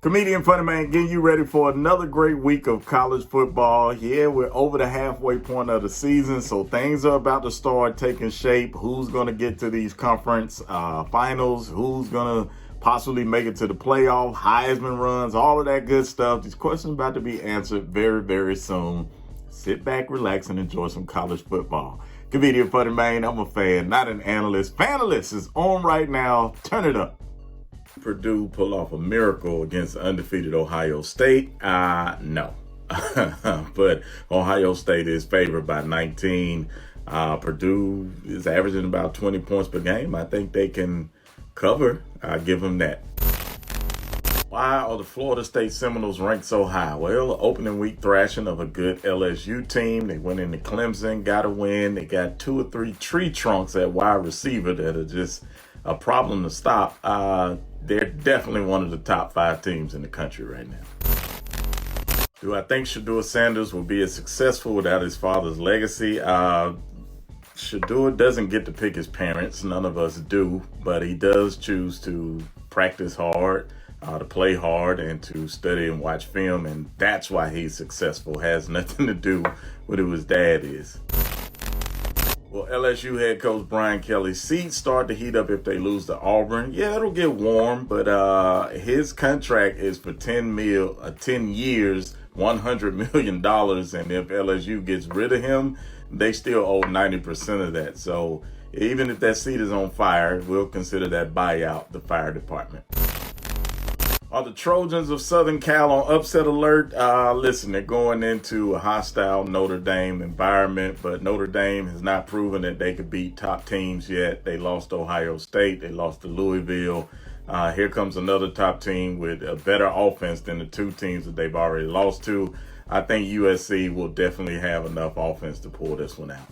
Comedian FunnyMaine getting you ready for another great week of college football. Yeah, we're over the halfway point of the season, so things are about to start taking shape. Who's going to get to these conference finals? Who's going to possibly make it to the playoff? Heisman runs, all of that good stuff. These questions are about to be answered very, very soon. Sit back, relax, and enjoy some college football. Comedian FunnyMaine, I'm a fan, not an analyst. FANalyst is on right now. Turn it up. Purdue pull off a miracle against undefeated Ohio State? No. But Ohio State is favored by 19. Purdue is averaging about 20 points per game. I think they can cover. I'll give them that. Why are the Florida State Seminoles ranked so high? Well, opening week thrashing of a good LSU team. They went into Clemson, got a win. They got 2 or 3 tree trunks at wide receiver that are just a problem to stop. They're definitely one of the top 5 teams in the country right now. Do I think Shedeur Sanders will be as successful without his father's legacy? Shedeur doesn't get to pick his parents. None of us do, but he does choose to practice hard, to play hard, and to study and watch film, and that's why he's successful. Has nothing to do with who his dad is. Well, LSU head coach Brian Kelly's seats start to heat up if they lose to Auburn. Yeah, it'll get warm, but his contract is for 10 years, $100 million. And if LSU gets rid of him, they still owe 90% of that. So even if that seat is on fire, we'll consider that buyout the fire department. Are the Trojans of Southern Cal on upset alert? Listen, they're going into a hostile Notre Dame environment, but Notre Dame has not proven that they could beat top teams yet. They lost to Ohio State. They lost to Louisville. Here comes another top team with a better offense than the 2 teams that they've already lost to. I think USC will definitely have enough offense to pull this one out.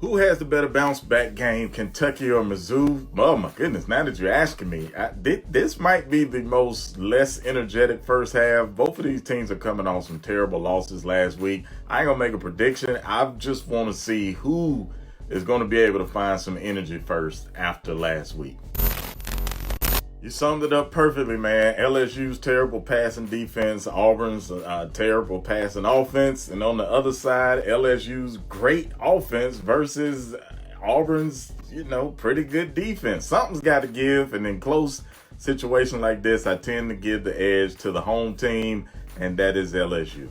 Who has the better bounce back game, Kentucky or Mizzou? Oh my goodness, now that you're asking me, this might be the most less energetic first half. Both of these teams are coming off some terrible losses last week. I ain't gonna make a prediction. I just want to see who is going to be able to find some energy first after last week. You summed it up perfectly, man. LSU's terrible passing defense, Auburn's terrible passing offense, and on the other side, LSU's great offense versus Auburn's, pretty good defense. Something's got to give, and in close situations like this, I tend to give the edge to the home team, and that is LSU.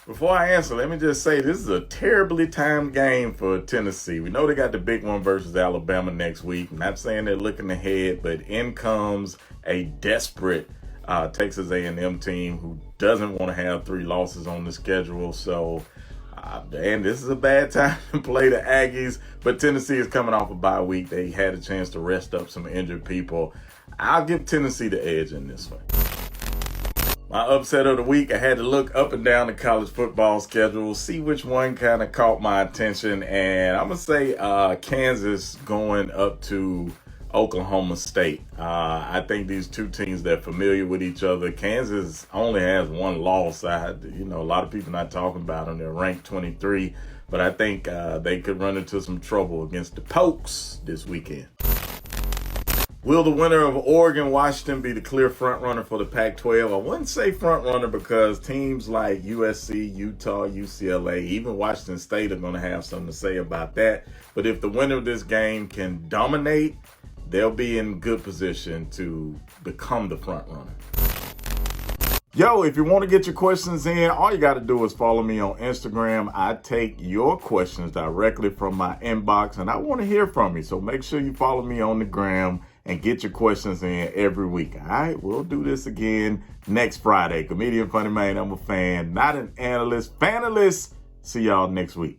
Before I answer, let me just say this is a terribly timed game for Tennessee. We know they got the big one versus Alabama next week. I'm not saying they're looking ahead, but in comes a desperate Texas A&M team who doesn't want to have 3 losses on the schedule. So, and this is a bad time to play the Aggies, but Tennessee is coming off a bye week. They had a chance to rest up some injured people. I'll give Tennessee the edge in this one. My upset of the week, I had to look up and down the college football schedule, see which one kind of caught my attention, and I'm going to say Kansas going up to Oklahoma State. I think these 2 teams, they're familiar with each other. Kansas only has 1 loss. A lot of people not talking about them. They're ranked 23, but I think they could run into some trouble against the Pokes this weekend. Will the winner of Oregon-Washington be the clear front runner for the Pac-12? I wouldn't say front runner because teams like USC, Utah, UCLA, even Washington State are going to have something to say about that. But if the winner of this game can dominate, they'll be in good position to become the front runner. Yo, if you want to get your questions in, all you got to do is follow me on Instagram. I take your questions directly from my inbox, and I want to hear from you. So make sure you follow me on the gram and get your questions in every week. All right, we'll do this again next Friday. Comedian FunnyMaine, I'm a fan, not an analyst. FANalyst. See y'all next week.